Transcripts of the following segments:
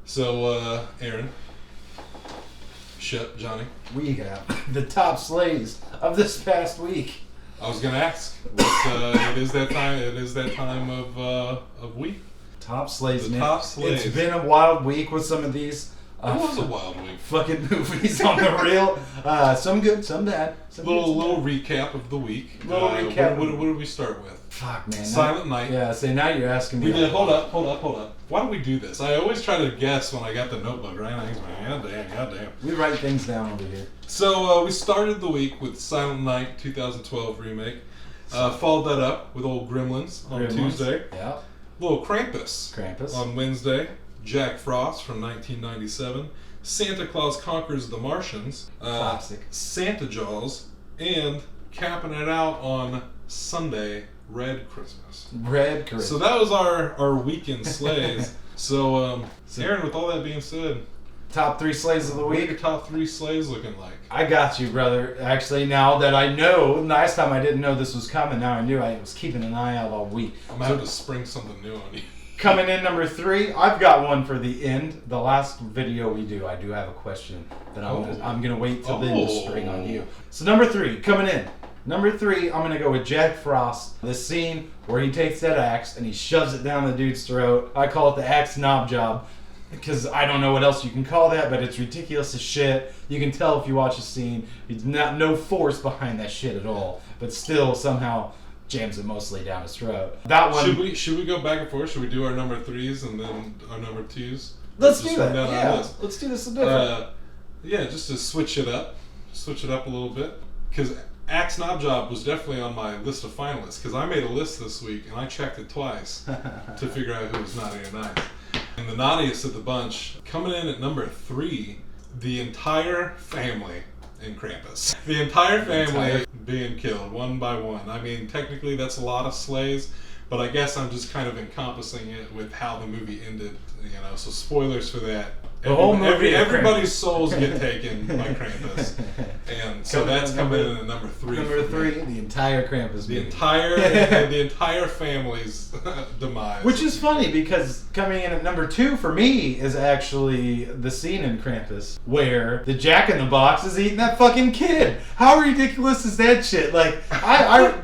So, Aaron, Shep, Johnny. We have the top slays of this past week. I was gonna ask. It is that time. It is that time of week. Top slays, man. Top slays. It's been a wild week with some of these. It was a wild week. Fucking movies on the reel. Some good, some bad. Little recap of the week. Recap. What did we start with? Fuck, man. Silent Night. Yeah, so now you're asking me. We did. Hold up. Why do we do this? I always try to guess when I got the notebook, right? Goddamn. We write things down over here. So we started the week with Silent Night 2012 remake. Followed that up with old Gremlins on Tuesday. Yeah. Little Krampus on Wednesday. Jack Frost from 1997. Santa Claus Conquers the Martians. Classic. Santa Jaws. And capping it out on Sunday, Red Christmas. Red Christmas. So that was our weekend slays. So, Aaron, with all that being said, top three slays of the what are week. your top three slays looking like? I got you, brother. Actually, now that I know, last time I didn't know this was coming, now I knew. I was keeping an eye out all week. I'm going to have to spring something new on you. Coming in number 3, I've got one for the end. The last video we do, I do have a question that I'm gonna wait till then to spring on you. So number 3, coming in. Number 3, I'm gonna go with Jack Frost. The scene where he takes that axe and he shoves it down the dude's throat. I call it the axe knob job because I don't know what else you can call that, but it's ridiculous as shit. You can tell if you watch the scene. It's no force behind that shit at all, but still somehow jams it mostly down his throat. That one. Should we go back and forth? Should we do our number 3s and then our number 2s? Let's do that. Yeah, let's do this a different. Yeah, just to switch it up a little bit. Because Axe Knob Job was definitely on my list of finalists. Because I made a list this week and I checked it twice to figure out who was naughty or nice. And the naughtiest of the bunch, coming in at number 3, the entire family in Krampus. The entire family being killed one by one. I mean, technically that's a lot of slays, but I guess I'm just kind of encompassing it with how the movie ended, so spoilers for that. The whole movie, everybody's souls get taken by Krampus. And so that's coming in at number 3. Number 3, the entire Krampus movie. The entire family's demise. Which is funny because coming in at number 2 for me is actually the scene in Krampus where the Jack-in-the-Box is eating that fucking kid. How ridiculous is that shit? Like,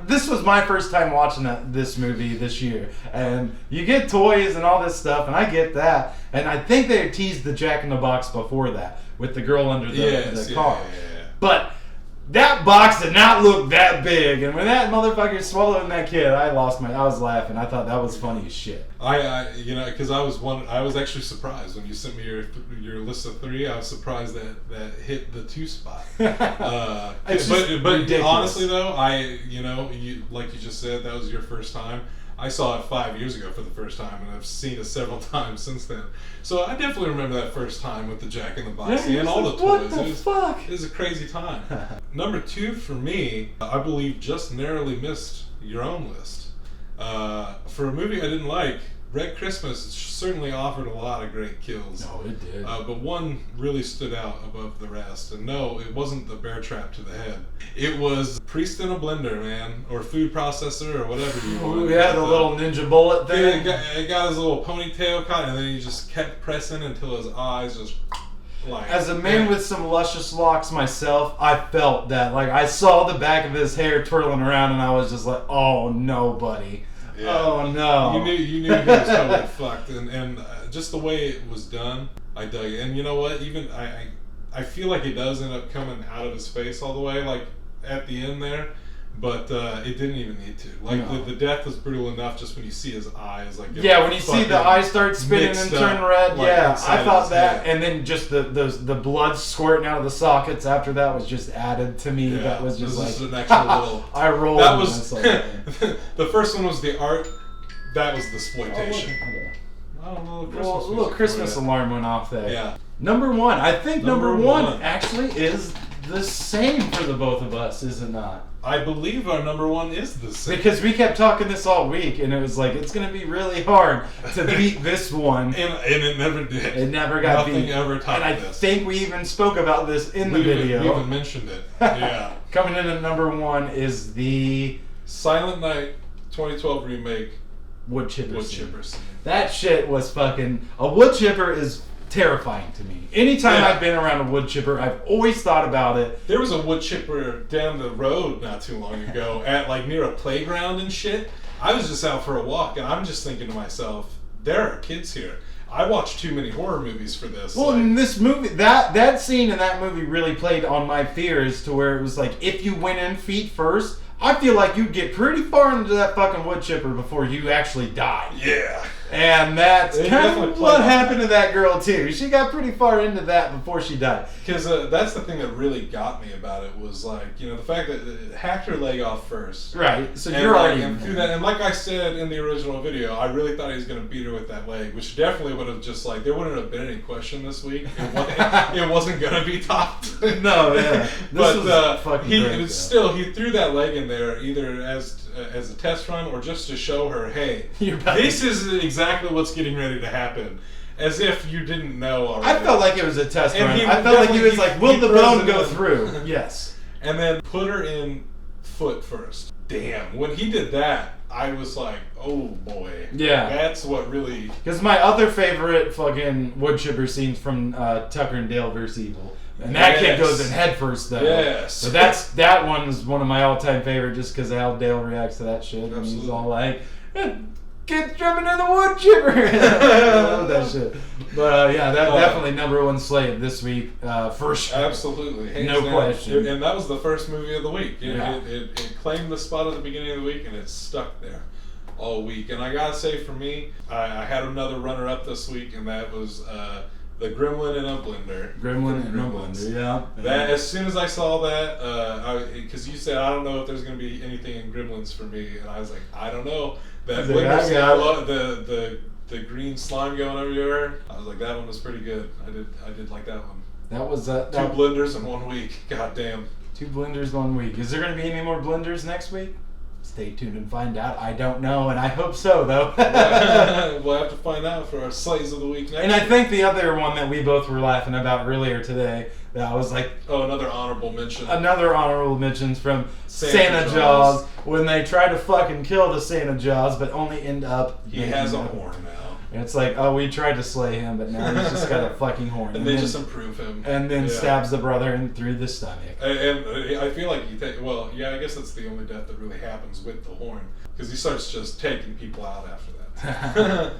this was my first time watching this movie this year, and you get toys and all this stuff, and I get that. And I think they teased the Jack-in-the-Box before that with the girl under the car. Yeah. But that box did not look that big, and when that motherfucker swallowed that kid, I was laughing. I thought that was funny as shit. Because I was actually surprised when you sent me your list of 3. I was surprised that hit the 2 spot. But honestly though, like you just said, that was your first time. I saw it 5 years ago for the first time, and I've seen it several times since then. So I definitely remember that first time with the Jack-in-the-Box and all the toys. What the fuck? It was a crazy time. Number 2 for me, I believe, just narrowly missed your own list. For a movie I didn't like, Red Christmas certainly offered a lot of great kills. No, it did. But one really stood out above the rest. And no, it wasn't the bear trap to the head. It was Priest in a Blender, man. Or food processor, or whatever you want. Yeah, the little ninja bullet thing. It got his little ponytail caught, and then he just kept pressing until his eyes just... As a man with some luscious locks myself, I felt that. Like, I saw the back of his hair twirling around, and I was just like, oh no, buddy. Yeah. Oh no! You knew he was totally fucked, and just the way it was done, I dug it. And you know what? Even I feel like it does end up coming out of his face all the way, like at the end there, but it didn't even need to. Like the death was brutal enough just when you see his eyes, like when you see the eyes start spinning and turn red. Like, I thought that, and then just the blood squirting out of the sockets after that was just added to me. That was just like an extra little. I rolled. That was the first one was the art. That was the exploitation. I don't know. A little Christmas alarm went off there. Yeah. Number 1. I think number one actually is the same for the both of us, is it not? I believe our number 1 is the same. Because we kept talking this all week, and it was like, it's going to be really hard to beat this one. And it never did. It never got beat. Nothing ever topped this. And I think we even spoke about this in the video. We even mentioned it. Yeah. Coming in at number 1 is the Silent Night 2012 remake. Wood chipper scene. That shit was fucking... A wood chipper is terrifying to me. Anytime Yeah. I've been around a wood chipper, I've always thought about it. There was a wood chipper down the road not too long ago at like near a playground and shit. I was just out for a walk and I'm just thinking to myself, there are kids here. I watched too many horror movies for this. Well, like, in this movie, that scene in that movie really played on my fears to where it was like, if you went in feet first, I feel like you'd get pretty far into that fucking wood chipper before you actually die. yeah. And that's They kind definitely of played what on happened to that girl too. She got pretty far into that before she died. Because that's the thing that really got me about it was like, you know, the fact that it hacked her leg off first. Right. So And you're like, already and through that, and like I said in the original video, I really thought he was going to beat her with that leg, which definitely would have just like, there wouldn't have been any question this week. It wasn't going to be topped. No, yeah. But fucking he great, it was still, he threw that leg in there either as a test run or just to show her, hey, this is exactly what's getting ready to happen. As if you didn't know already. I felt like it was a test And run. he I felt like he was like, will the throws bone it go in. through? Yes. And then put her in foot first. Damn. When he did that, I was like, oh boy. Yeah. That's what really... Because my other favorite fucking wood chipper scenes from Tucker and Dale vs. Evil. And that kid Yes. goes in head first though. Yes. So that one's one of my all-time favorite just because of how Dale reacts to that shit. And he's Absolutely. all like, kids jumping in the wood chipper. I love that shit. But yeah, that definitely number one slave this week for sure. Absolutely. Hands No down. question. And that was the first movie of the week. Yeah. It claimed the spot at the beginning of the week and it's stuck there all week. And I gotta say, for me, I had another runner-up this week, and that was the Gremlin in a Blender. Gremlin and Gremlins. Blender, yeah. That as soon as I saw that, because you said I don't know if there's gonna be anything in Gremlins for me, and I was like, I don't know. That He's like, Blender I got scene, the green slime going everywhere. I was like, that one was pretty good. I did like that one. That was Two blenders in 1 week. God damn. 2 blenders 1 week. Is there going to be any more blenders next week? Stay tuned and find out. I don't know, and I hope so, though. We'll have to find out for our Slays of the Week next And I week. think the other one that we both were laughing about earlier today, that was like Oh, another honorable mention. another honorable mentions from Santa Santa Jaws. Jaws when they try to fucking kill the Santa Jaws, but only end up He making has a them. horn now. And it's like, oh, we tried to slay him, but now he's just got a fucking horn. And they then, just improve him. and then Yeah. stabs the brother in through the stomach. And I feel like you take, well, yeah, I guess that's the only death that really happens with the horn. Because he starts just taking people out after that.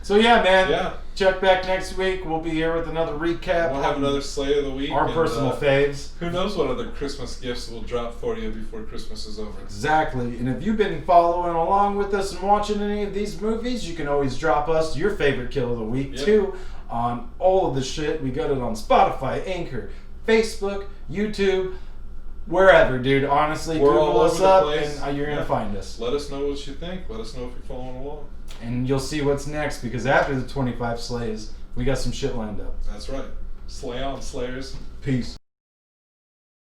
So yeah, man. Yeah. Check back next week. We'll be here with another recap. We'll have on another Slay of the Week. our and, personal faves. Who knows what other Christmas gifts will drop for you before Christmas is over. Exactly. And if you've been following along with us and watching any of these movies, you can always drop us your favorite kill of the week Yep. too on all of the shit. We got it on Spotify, Anchor, Facebook, YouTube, wherever, dude. Honestly, We're all Google us over the up place. and you're going to Yeah. find us. Let us know what you think. Let us know if you're following along. And you'll see what's next because after the 25 slays, we got some shit lined up. That's right. Slay on, Slayers. Peace.